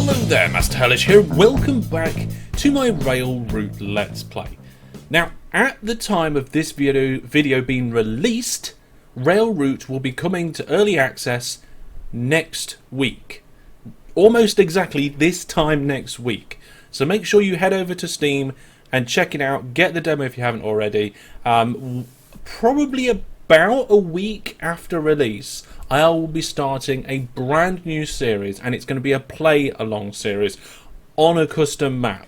Hello there, Master Hellish here. Welcome back to my Railroute Let's Play. Now, at the time of this video being released, Railroute will be coming to early access next week. Almost exactly this time next week. So make sure you head over to Steam and check it out. Get the demo if you haven't already. Probably about a week after release, I will be starting a brand new series, and it's going to be a play-along series on a custom map,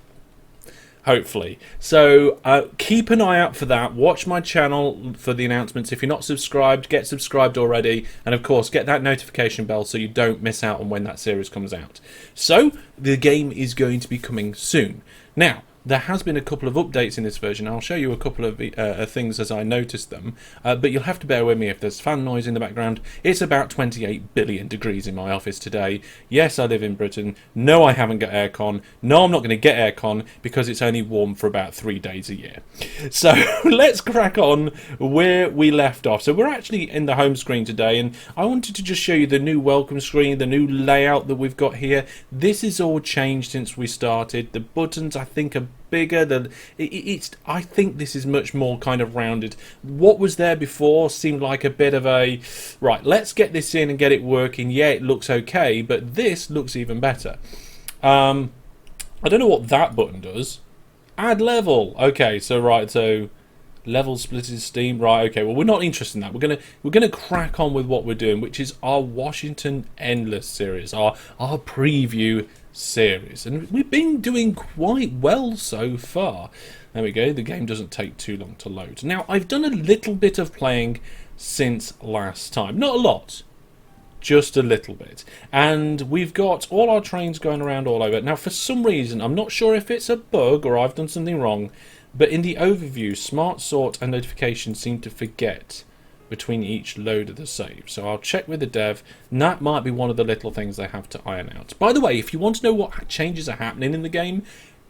hopefully. So keep an eye out for that. Watch my channel for the announcements. If you're not subscribed, get subscribed already, and of course get that notification bell so you don't miss out on when that series comes out. So the game is going to be coming soon. Now, there has been a couple of updates in this version. I'll show you a couple of things as I noticed them, but you'll have to bear with me if there's fan noise in the background. It's about 28 billion degrees in my office today. Yes, I live in Britain. No, I haven't got aircon. No, I'm not going to get aircon because it's only warm for about 3 days a year. So let's crack on where we left off. So we're actually in the home screen today, and I wanted to just show you the new welcome screen, the new layout that we've got here. This is all changed since we started. The buttons, I think, are bigger than I think this is much more kind of rounded. What was there before seemed like a bit of a right, let's get this in and get it working. Yeah, it looks okay, but this looks even better. I don't know what that button does. Add level. Okay, so right, so level split is Steam. Right, okay, well, we're not interested in that. We're gonna crack on with what we're doing, which is our Washington Endless series, our preview series, and we've been doing quite well so far. There we go. The game doesn't take too long to load. Now, I've done a little bit of playing since last time. Not a lot, just a little bit. And we've got all our trains going around all over. Now, for some reason, I'm not sure if it's a bug or I've done something wrong, but in the overview, Smart Sort and Notification seem to forget between each load of the save. So I'll check with the dev, and that might be one of the little things they have to iron out. By the way, if you want to know what changes are happening in the game,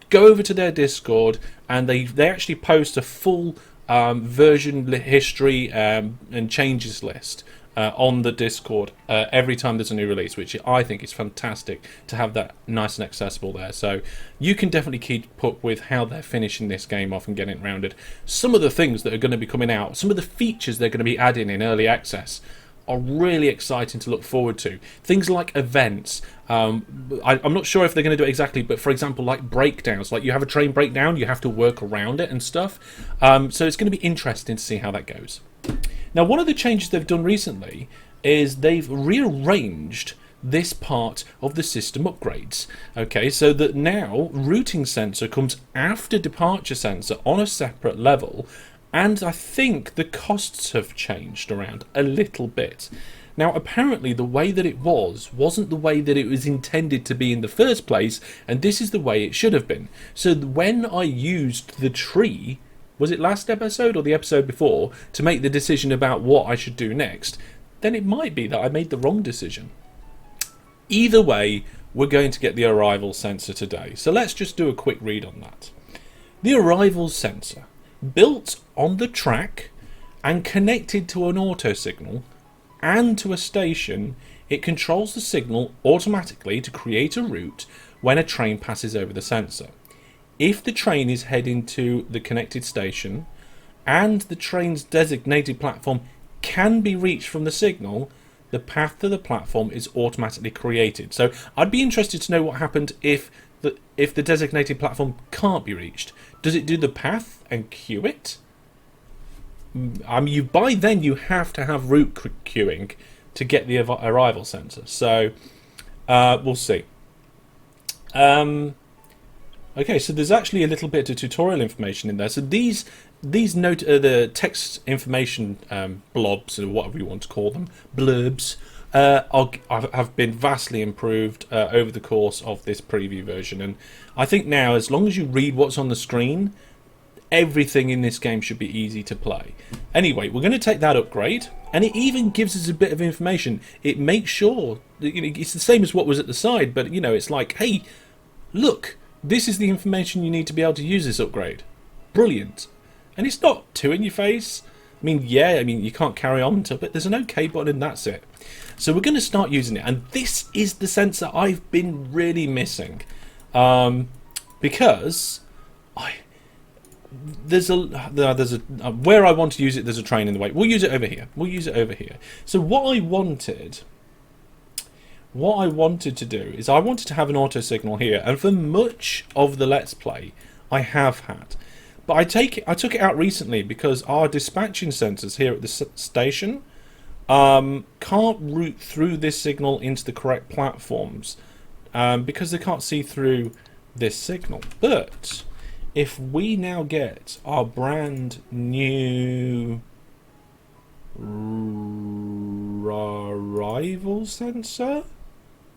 go over to their Discord, and they actually post a full version history and changes list on the Discord every time there's a new release, which I think is fantastic to have that nice and accessible there. So you can definitely keep up with how they're finishing this game off and getting it rounded. Some of the things that are going to be coming out, some of the features they're going to be adding in early access are really exciting to look forward to. Things like events. I'm not sure if they're going to do it exactly, but for example, like breakdowns. Like you have a train breakdown, you have to work around it and stuff. So it's going to be interesting to see how that goes. Now, one of the changes they've done recently is they've rearranged this part of the system upgrades. Okay, so that now routing sensor comes after departure sensor on a separate level, and I think the costs have changed around a little bit. Now, apparently the way that it wasn't the way that it was intended to be in the first place, and this is the way it should have been. So when I used the tree, was it last episode or the episode before, to make the decision about what I should do next, then it might be that I made the wrong decision. Either way, we're going to get the arrival sensor today. So let's just do a quick read on that. The arrival sensor, built on the track and connected to an auto signal and to a station, it controls the signal automatically to create a route when a train passes over the sensor. If the train is heading to the connected station and the train's designated platform can be reached from the signal, the path to the platform is automatically created. So I'd be interested to know what happened if the designated platform can't be reached. Does it do the path and queue it? I mean, by then you have to have route queuing to get the arrival sensor. So we'll see. Okay, so there's actually a little bit of tutorial information in there. So these the text information blobs, or whatever you want to call them, blurbs, have been vastly improved over the course of this preview version. And I think now, as long as you read what's on the screen, everything in this game should be easy to play. Anyway, we're going to take that upgrade, and it even gives us a bit of information. It makes sure that, it's the same as what was at the side, but it's like, hey, look, this is the information you need to be able to use this upgrade. Brilliant. And it's not too in your face. I mean, you can't carry on until, but there's an OK button and that's it. So we're going to start using it, and this is the sensor I've been really missing, because there's a where I want to use it. There's a train in the way. We'll use it over here. We'll use it over here. So what I wanted to do is I wanted to have an auto signal here, and for much of the Let's Play, I have had. But I took it out recently because our dispatching sensors here at the station can't route through this signal into the correct platforms because they can't see through this signal. But if we now get our brand new arrival sensor,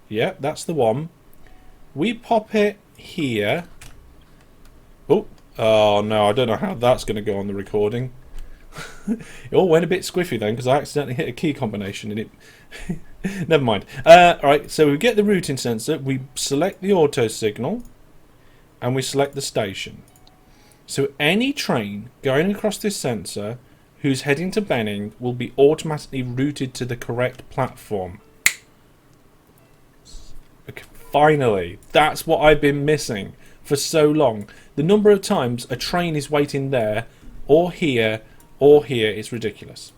yep, that's the one. We pop it here. Oh no, I don't know how that's going to go on the recording. It all went a bit squiffy then because I accidentally hit a key combination and it... Never mind. Alright, so we get the routing sensor, we select the auto signal, and we select the station. So any train going across this sensor who's heading to Benning will be automatically routed to the correct platform. Okay, finally, that's what I've been missing for so long. The number of times a train is waiting there or here is ridiculous.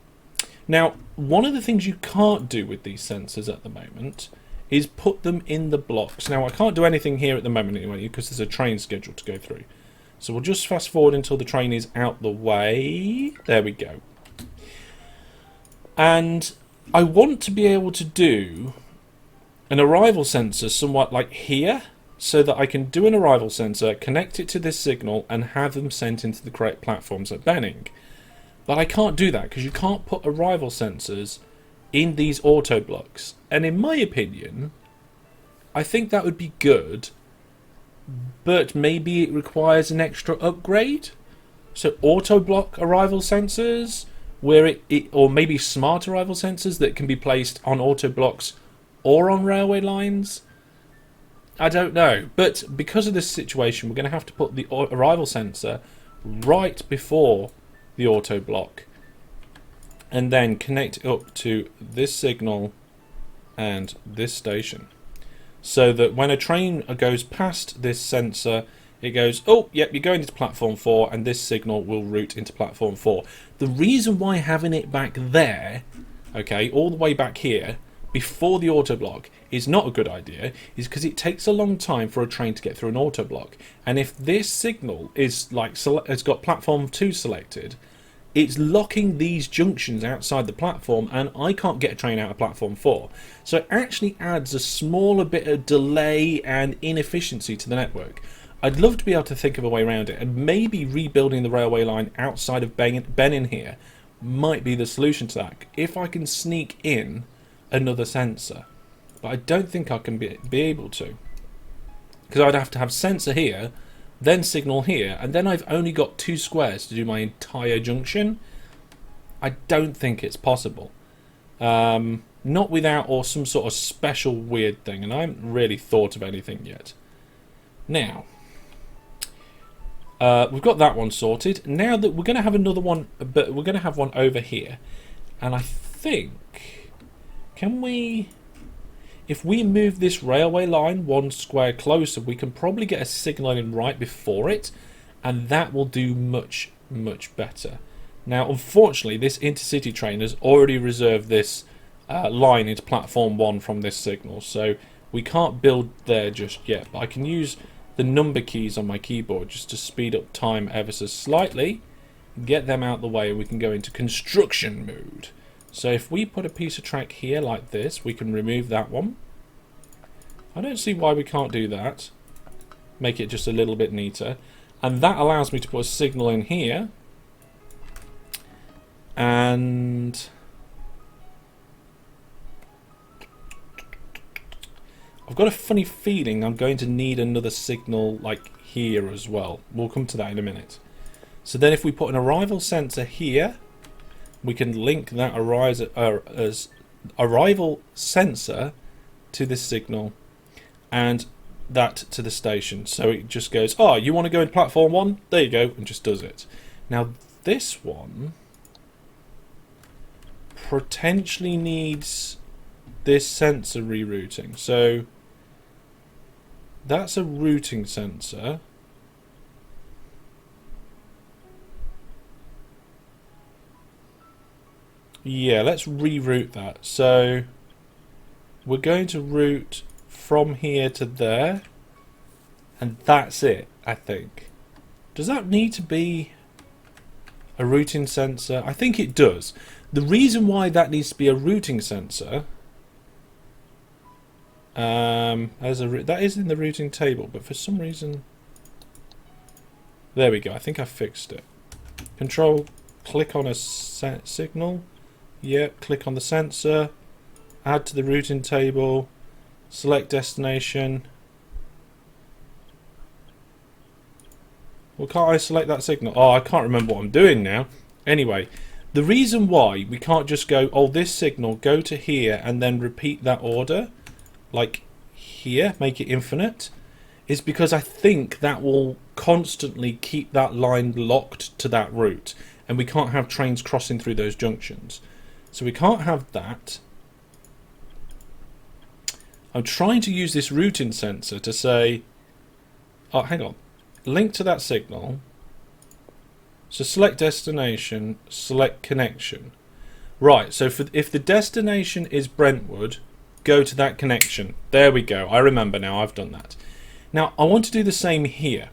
Now, one of the things you can't do with these sensors at the moment is put them in the blocks. Now, I can't do anything here at the moment anyway because there's a train scheduled to go through. So we'll just fast forward until the train is out the way. There we go. And I want to be able to do an arrival sensor somewhat like here, so that I can do an arrival sensor, connect it to this signal, and have them sent into the correct platforms at Benning. But I can't do that because you can't put arrival sensors in these auto blocks. And in my opinion, I think that would be good, but maybe it requires an extra upgrade. So auto block arrival sensors, where or maybe smart arrival sensors that can be placed on auto blocks or on railway lines. I don't know, but because of this situation, we're going to have to put the arrival sensor right before the auto block and then connect it up to this signal and this station, so that when a train goes past this sensor, it goes, oh, yep, you're going into platform 4, and this signal will route into platform 4. The reason why having it back there, okay, all the way back here, before the auto block is not a good idea is because it takes a long time for a train to get through an auto block. And if this signal is like it's got platform 2 selected, it's locking these junctions outside the platform, and I can't get a train out of platform 4. So it actually adds a smaller bit of delay and inefficiency to the network. I'd love to be able to think of a way around it, and maybe rebuilding the railway line outside of Benning here might be the solution to that, if I can sneak in another sensor. But I don't think I can be able to, because I'd have to have sensor here, then signal here, and then I've only got 2 squares to do my entire junction. I don't think it's possible. Not without or some sort of special weird thing, and I haven't really thought of anything yet. Now, we've got that one sorted. Now that we're going to have another one, but we're going to have one over here, and I think, can we, if we move this railway line 1 square closer, we can probably get a signal in right before it, and that will do much, much better. Now, unfortunately, this intercity train has already reserved this line into platform 1 from this signal, so we can't build there just yet. But I can use the number keys on my keyboard just to speed up time ever so slightly, get them out the way, and we can go into construction mode. So if we put a piece of track here like this, we can remove that one. I don't see why we can't do that. Make it just a little bit neater. And that allows me to put a signal in here. And I've got a funny feeling I'm going to need another signal like here as well. We'll come to that in a minute. So then if we put an arrival sensor here, we can link that arrival sensor to this signal and that to the station. So it just goes, oh, you want to go into platform 1? There you go, and just does it. Now this one potentially needs this sensor rerouting. So that's a routing sensor. Yeah, let's reroute that. So we're going to route from here to there, and that's it, I think. Does that need to be a routing sensor? I think it does. The reason why that needs to be a routing sensor, that is in the routing table, but for some reason, there we go. I think I fixed it. Control, click on a signal. Yep, click on the sensor, add to the routing table, select destination. Well, can't I select that signal? Oh, I can't remember what I'm doing now. Anyway, the reason why we can't just go, oh, this signal, go to here and then repeat that order, like here, make it infinite, is because I think that will constantly keep that line locked to that route, and we can't have trains crossing through those junctions. So we can't have that. I'm trying to use this routing sensor to say, oh, hang on, link to that signal. So select destination, select connection. Right, so if the destination is Brentwood, go to that connection. There we go. I remember now. I've done that. Now, I want to do the same here.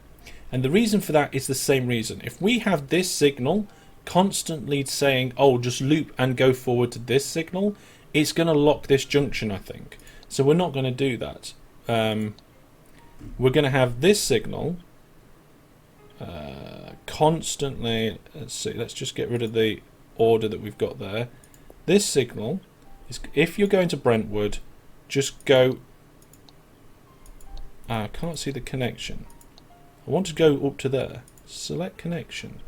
And the reason for that is the same reason. If we have this signal constantly saying, oh, just loop and go forward to this signal, it's going to lock this junction, I think. So we're not going to do that. We're going to have this signal constantly. Let's see, let's just get rid of the order that we've got there. This signal is, if you're going to Brentwood, just go. I can't see the connection. I want to go up to there. Select connection.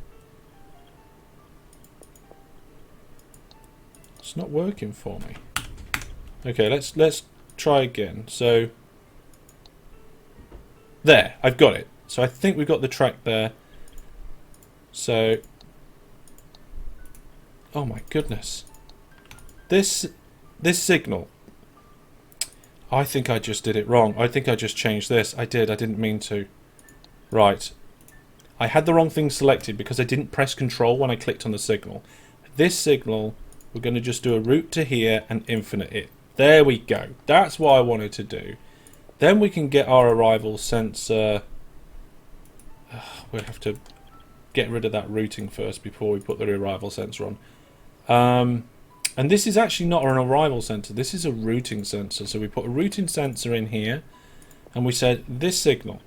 It's not working for me. Okay, let's try again. So there, I've got it. So I think we've got the track there. So, oh my goodness, this signal. I think I just did it wrong. I think I just changed this. I didn't mean to. Right. I had the wrong thing selected because I didn't press control when I clicked on the signal. This signal, we're going to just do a route to here and infinite it. There we go. That's what I wanted to do. Then we can get our arrival sensor. We'll have to get rid of that routing first before we put the arrival sensor on. And this is actually not an arrival sensor. This is a routing sensor. So we put a routing sensor in here. And we said, this signal,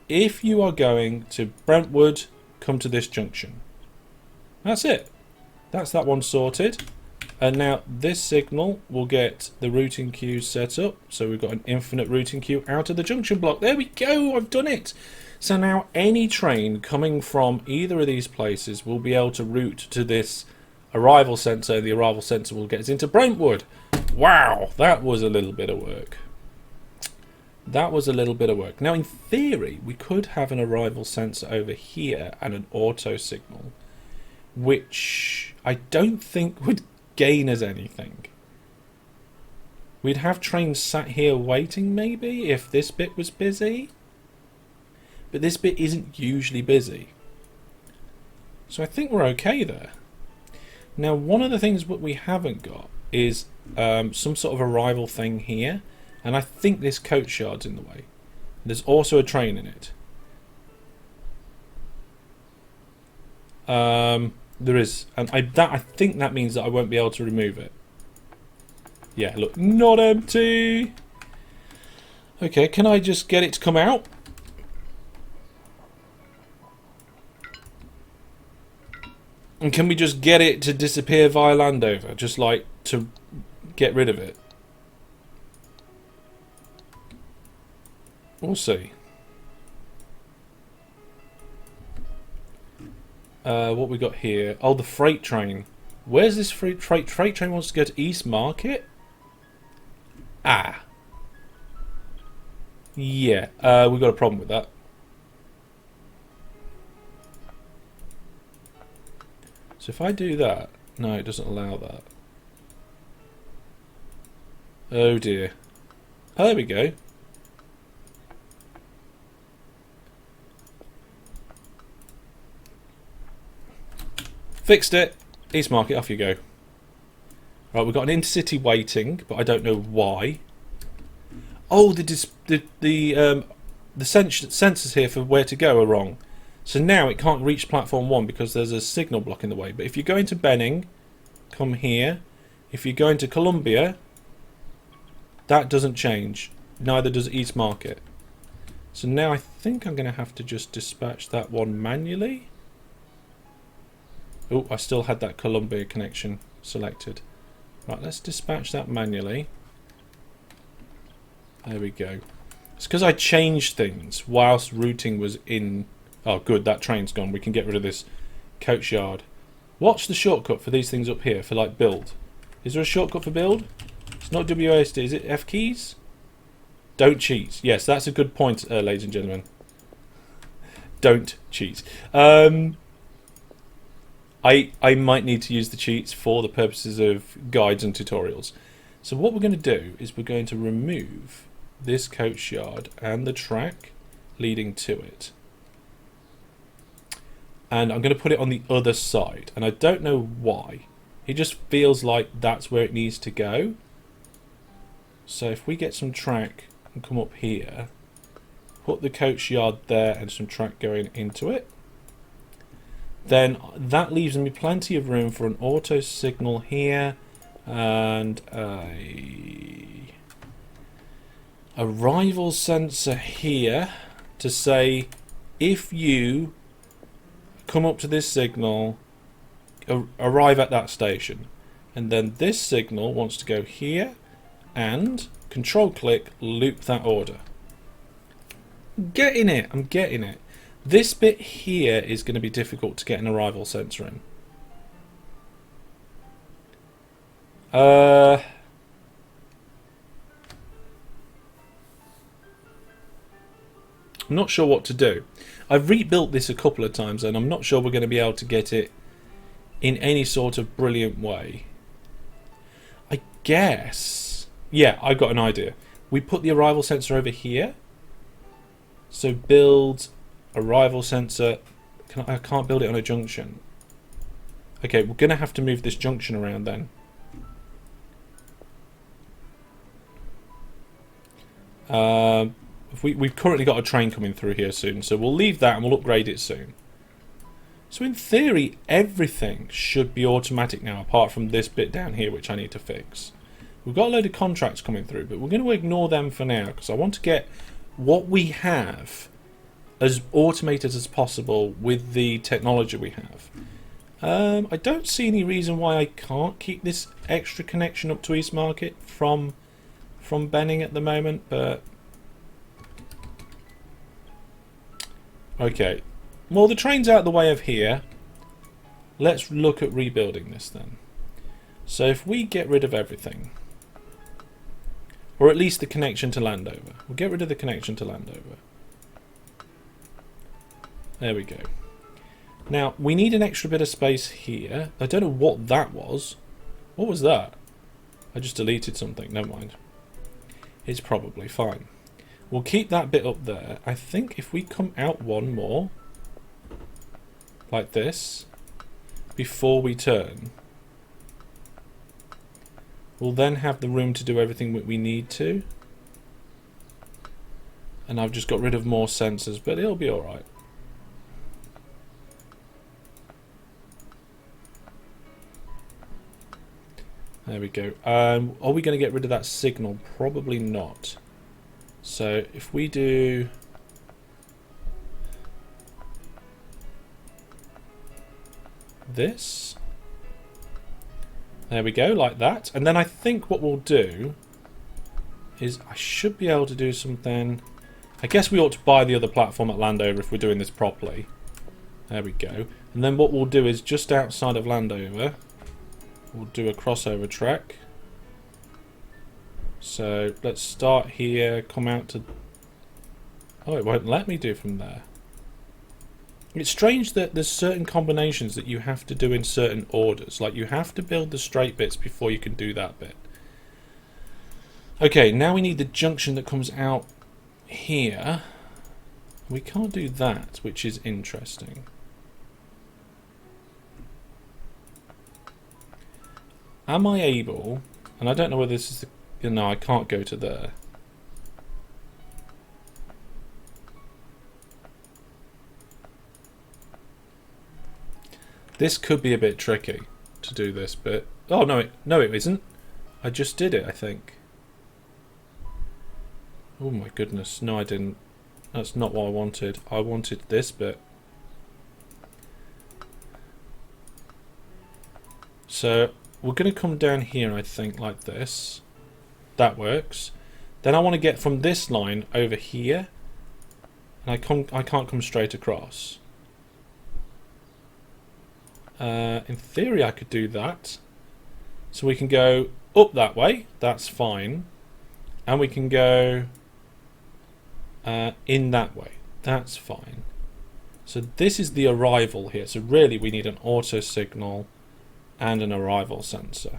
if you are going to Brentwood, come to this junction. That's it. That's that one sorted. And now this signal will get the routing queue set up. So we've got an infinite routing queue out of the junction block. There we go. I've done it. So now any train coming from either of these places will be able to route to this arrival sensor. The arrival sensor will get us into Brentwood. Wow, that was a little bit of work. That was a little bit of work. Now, in theory, we could have an arrival sensor over here and an auto signal, which I don't think would gain us anything. We'd have trains sat here waiting, maybe, if this bit was busy. But this bit isn't usually busy. So I think we're okay there. Now, one of the things that we haven't got is some sort of arrival thing here. And I think this coach yard's in the way. There's also a train in it. There is. And I think that means that I won't be able to remove it. Yeah, look, not empty. Okay, can I just get it to come out? And can we just get it to disappear via Landover? Just like to get rid of it? We'll see. What we got here? Oh, the freight train. Where's this freight train wants to go to East Market? Ah. Yeah, we've got a problem with that. So if I do that, no, it doesn't allow that. Oh dear. Oh, there we go. Fixed it. East Market, off you go. Right, we've got an intercity waiting, but I don't know why. Oh, the sensors here for where to go are wrong. So now it can't reach platform 1 because there's a signal blocking the way. But if you go into Benning, come here. If you go into Columbia, that doesn't change. Neither does East Market. So now I think I'm going to have to just dispatch that one manually. Oh, I still had that Columbia connection selected. Right, let's dispatch that manually. There we go. It's because I changed things whilst routing was in... Oh, good, that train's gone. We can get rid of this coach yard. What's the shortcut for these things up here for, like, build? Is there a shortcut for build? It's not WASD. Is it F keys? Don't cheat. Yes, that's a good point, ladies and gentlemen. Don't cheat. I might need to use the cheats for the purposes of guides and tutorials. So what we're going to do is we're going to remove this coach yard and the track leading to it. And I'm going to put it on the other side. And I don't know why. It just feels like that's where it needs to go. So if we get some track and come up here, put the coach yard there and some track going into it, then that leaves me plenty of room for an auto signal here and a arrival sensor here to say if you come up to this signal, arrive at that station. And then this signal wants to go here and control click loop that order. I'm getting it. I'm getting it. This bit here is going to be difficult to get an arrival sensor in. I'm not sure what to do. I've rebuilt this a couple of times and I'm not sure we're going to be able to get it in any sort of brilliant way. I guess... Yeah, I've got an idea. We put the arrival sensor over here. So build arrival sensor. I can't build it on a junction. Okay, we're going to have to move this junction around then. We've currently got a train coming through here soon, so we'll leave that and we'll upgrade it soon. So in theory, everything should be automatic now, apart from this bit down here, which I need to fix. We've got a load of contracts coming through, but we're going to ignore them for now, because I want to get what we have as automated as possible with the technology we have. I don't see any reason why I can't keep this extra connection up to East Market from Benning at the moment, but... Okay. Well, the train's out the way of here. Let's look at rebuilding this then. So if we get rid of everything, or at least the connection to Landover. We'll get rid of the connection to Landover. There we go. Now, we need an extra bit of space here. I don't know what that was. What was that? I just deleted something. Never mind. It's probably fine. We'll keep that bit up there. I think if we come out one more, like this, before we turn, we'll then have the room to do everything that we need to. And I've just got rid of more sensors, but it'll be alright. There we go. Are we going to get rid of that signal? Probably not. So if we do... this... There we go, like that. And then I think what we'll do is I should be able to do something... I guess we ought to buy the other platform at Landover if we're doing this properly. There we go. And then what we'll do is just outside of Landover, we'll do a crossover track. So let's start here, come out to... Oh, it won't let me do from there. It's strange that there's certain combinations that you have to do in certain orders. Like you have to build the straight bits before you can do that bit. Okay, now we need the junction that comes out here. We can't do that, which is interesting. Am I able... And I don't know whether this is the... No, I can't go to there. This could be a bit tricky to do this, but... Oh, no, it isn't. I just did it, I think. Oh my goodness. No, I didn't. That's not what I wanted. I wanted this bit. So, we're going to come down here, I think, like this. That works. Then I want to get from this line over here. And I can't come straight across. In theory, I could do that. So we can go up that way. That's fine. And we can go in that way. That's fine. So this is the arrival here. So really, we need an auto signal and an arrival sensor.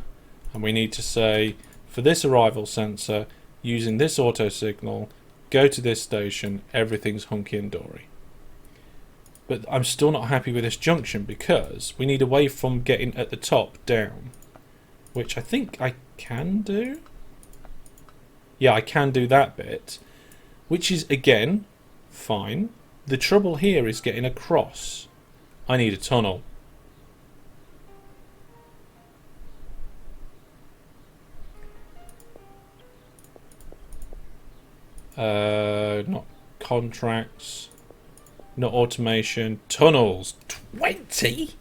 And we need to say, for this arrival sensor, using this auto signal, go to this station, everything's hunky and dory. But I'm still not happy with this junction because we need a way from getting at the top down, which I think I can do. Yeah, I can do that bit, which is, again, fine. The trouble here is getting across. I need a tunnel. Not contracts. Not automation. Tunnels. 20?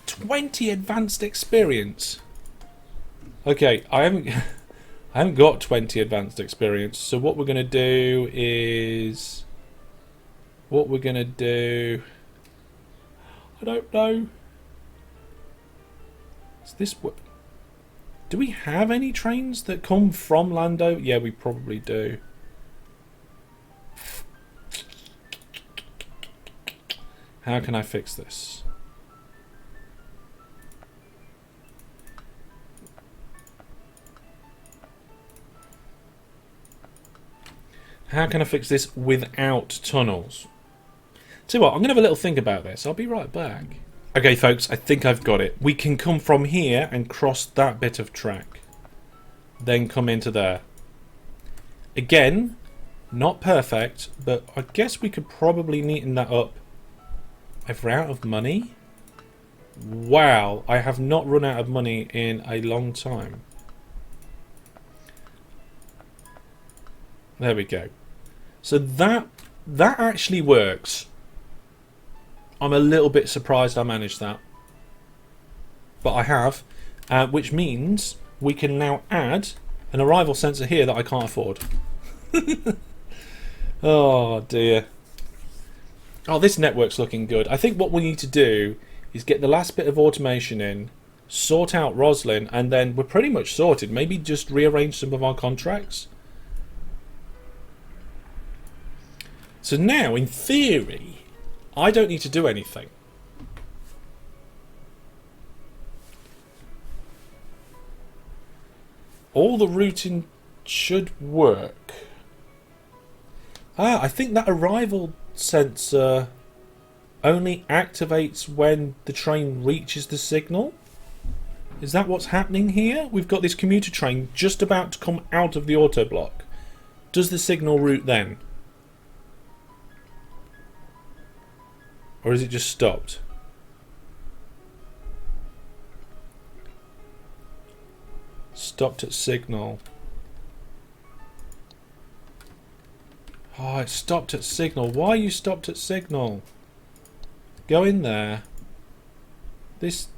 20 advanced experience. Okay, I haven't got 20 advanced experience. So what we're going to do is... I don't know. Is this what... Do we have any trains that come from Lando? Yeah, we probably do. How can I fix this? How can I fix this without tunnels? Tell you what, I'm going to have a little think about this. I'll be right back. Okay, folks, I think I've got it. We can come from here and cross that bit of track. Then come into there. Again, not perfect, but I guess we could probably neaten that up. If we're out of money? Wow, I have not run out of money in a long time. There we go. So that actually works. I'm a little bit surprised I managed that. But I have, which means we can now add an arrival sensor here that I can't afford. Oh dear. Oh, this network's looking good. I think what we need to do is get the last bit of automation in, sort out Roslyn, and then we're pretty much sorted. Maybe just rearrange some of our contracts. So now, in theory, I don't need to do anything. All the routing should work. I think that arrival sensor only activates when the train reaches the signal. Is that what's happening here? We've got this commuter train just about to come out of the auto block. Does the signal route then? Or is it just stopped? Stopped at signal. Oh, it stopped at signal. Why are you stopped at signal? Go in there. This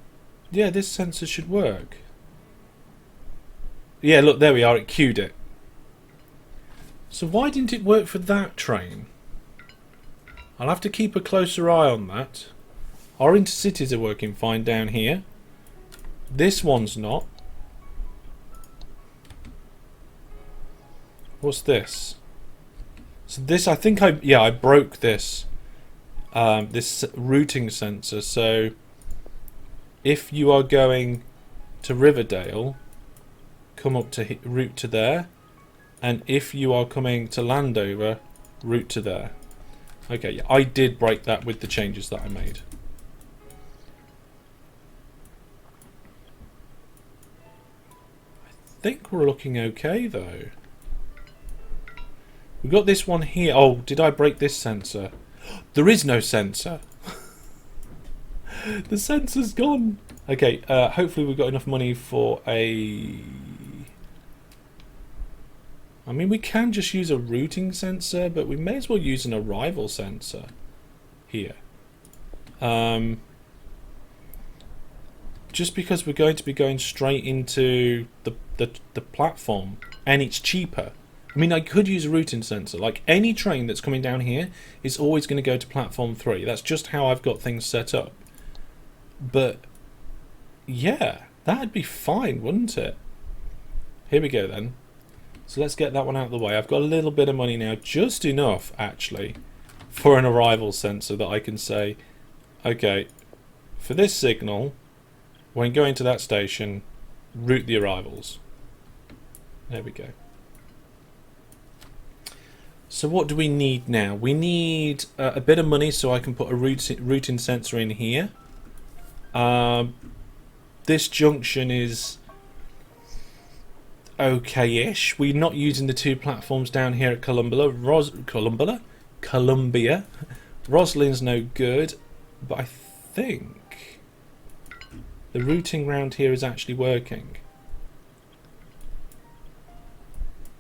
sensor should work. Yeah, look, there we are. It queued it. So why didn't it work for that train? I'll have to keep a closer eye on that. Our intercities are working fine down here. This one's not. What's this? So this, I think I broke this this routing sensor. So if you are going to Riverdale, come up to route to there. And if you are coming to Landover, route to there. Okay, yeah, I did break that with the changes that I made. I think we're looking okay though. We've got this one here. Oh, did I break this sensor? There is no sensor. The sensor's gone. Okay, hopefully we've got enough money for a... I mean, we can just use a routing sensor, but we may as well use an arrival sensor here. Just because we're going to be going straight into the platform, and it's cheaper. I mean, I could use a routing sensor. Like, any train that's coming down here is always going to go to platform 3. That's just how I've got things set up. But, yeah, that'd be fine, wouldn't it? Here we go, then. So let's get that one out of the way. I've got a little bit of money now, just enough, actually, for an arrival sensor that I can say, okay, for this signal, when going to that station, route the arrivals. There we go. So what do we need now? We need a bit of money so I can put a routing sensor in here. This junction is okay-ish. We're not using the 2 platforms down here at Columbia. Roslyn's no good, but I think the routing round here is actually working.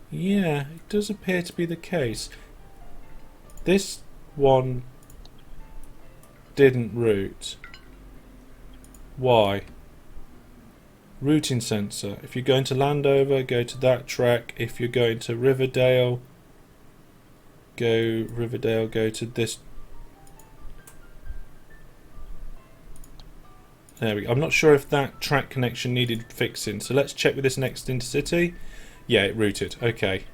Yeah, it does appear to be the case. This one didn't route. Why? Routing sensor. If you're going to Landover, go to that track. If you're going to Riverdale, go to this. There we go. I'm not sure if that track connection needed fixing, so let's check with this next intercity. Yeah, it routed. Okay.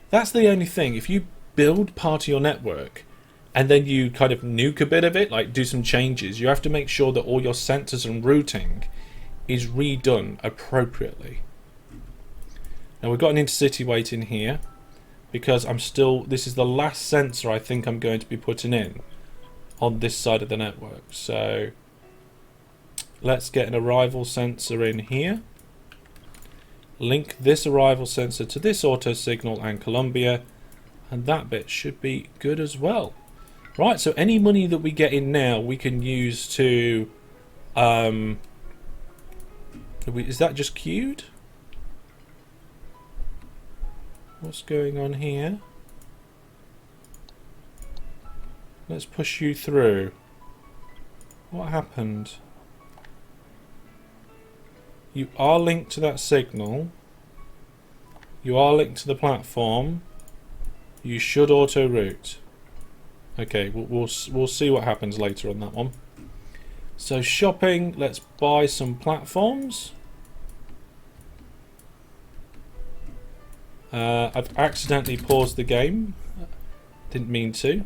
That's the only thing. If you build part of your network and then you kind of nuke a bit of it, like do some changes, you have to make sure that all your sensors and routing is redone appropriately. Now we've got an intercity waiting here because this is the last sensor I think I'm going to be putting in on this side of the network. So let's get an arrival sensor in here. Link this arrival sensor to this auto signal and Columbia, and that bit should be good as well. Right, so any money that we get in now we can use to is that just queued? What's going on here? Let's push you through. What happened? You are linked to that signal. You are linked to the platform. You should auto route. Okay, we'll see what happens later on that one. So shopping, let's buy some platforms. I've accidentally paused the game. Didn't mean to.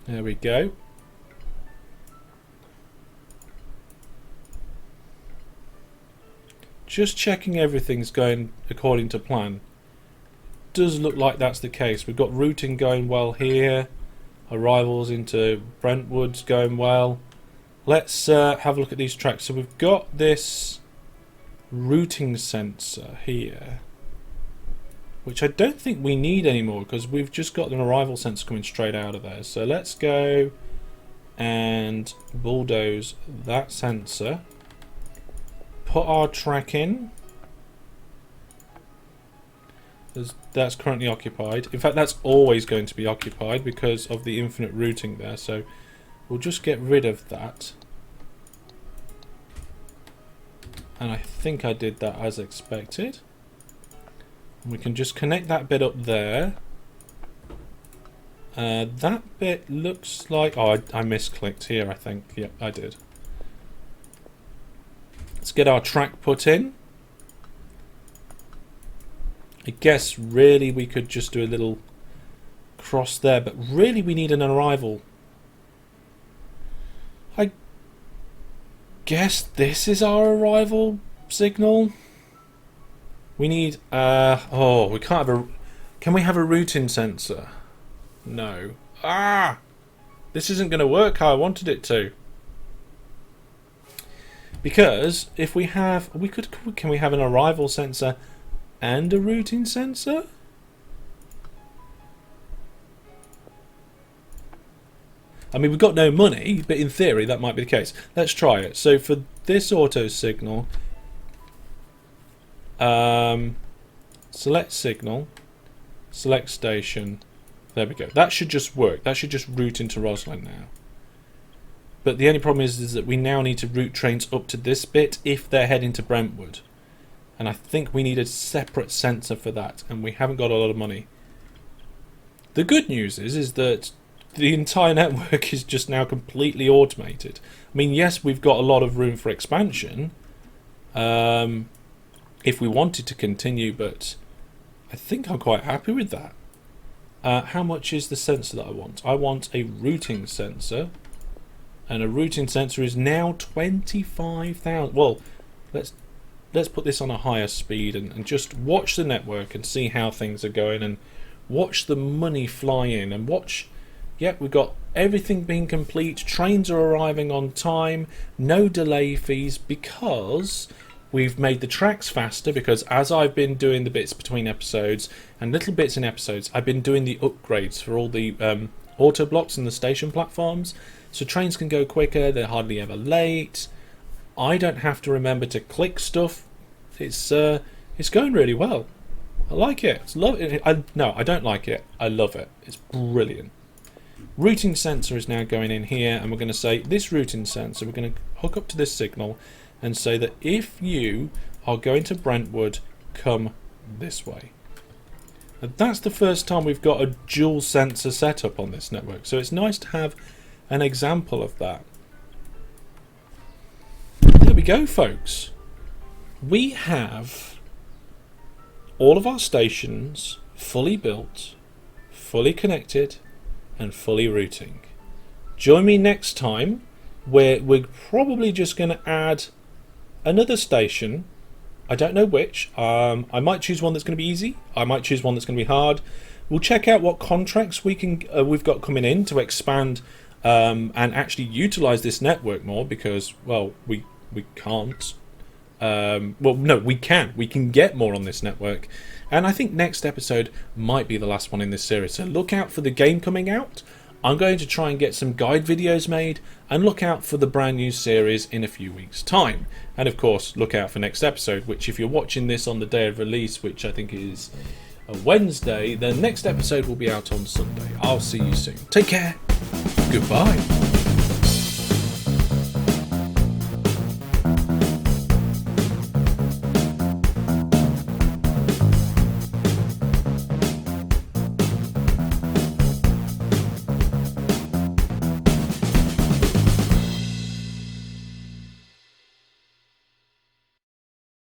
There we go. Just checking everything's going according to plan. Does look like that's the case. We've got routing going well here. Arrivals into Brentwood's going well. Let's have a look at these tracks. So we've got this routing sensor here, which I don't think we need anymore because we've just got an arrival sensor coming straight out of there. So let's go and bulldoze that sensor. Put our track in. That's currently occupied. In fact, that's always going to be occupied because of the infinite routing there. So we'll just get rid of that. And I think I did that as expected. And we can just connect that bit up there. That bit looks like... Oh, I misclicked here, I think. Yep, I did. Let's get our track put in. I guess really we could just do a little cross there, but really we need an arrival. guess this is our arrival signal. We need, oh, we can't have a, can we have a routing sensor? No. Ah! This isn't going to work how I wanted it to. Because if we have, can we have an arrival sensor and a routing sensor? I mean, we've got no money, but in theory that might be the case. Let's try it. So for this auto signal, select signal, select station. There we go. That should just work. That should just route into Roslyn now. But the only problem is that we now need to route trains up to this bit if they're heading to Brentwood. And I think we need a separate sensor for that, and we haven't got a lot of money. The good news is that the entire network is just now completely automated. I mean, yes, we've got a lot of room for expansion if we wanted to continue, but I think I'm quite happy with that. How much is the sensor that I want? I want a routing sensor. And a routing sensor is now 25,000. Well, let's put this on a higher speed and just watch the network and see how things are going, and watch the money fly in, and watch. Yep, we've got everything being complete. Trains are arriving on time. No delay fees because we've made the tracks faster. Because as I've been doing the bits between episodes and little bits in episodes, I've been doing the upgrades for all the auto blocks and the station platforms. So trains can go quicker, they're hardly ever late. I don't have to remember to click stuff. It's going really well. I like it. It's no, I don't like it. I love it. It's brilliant. Routing sensor is now going in here, and we're going to say this routing sensor, we're going to hook up to this signal and say that if you are going to Brentwood, come this way. And that's the first time we've got a dual sensor setup on this network. So it's nice to have an example of that. There we go, folks. We have all of our stations fully built, fully connected, and fully routing. Join me next time where we're probably just going to add another station. I don't know which. I might choose one that's going to be easy. I might choose one that's going to be hard. We'll check out what contracts we've got coming in to expand and actually utilize this network more, because, well, we can't. Well, no, we can get more on this network, and I think next episode might be the last one in this series. So look out for the game coming out. I'm going to try and get some guide videos made, and look out for the brand new series in a few weeks' time. And of course, look out for next episode, which, if you're watching this on the day of release, which I think is a Wednesday, the next episode will be out on Sunday. I'll see you soon. Take care. Goodbye.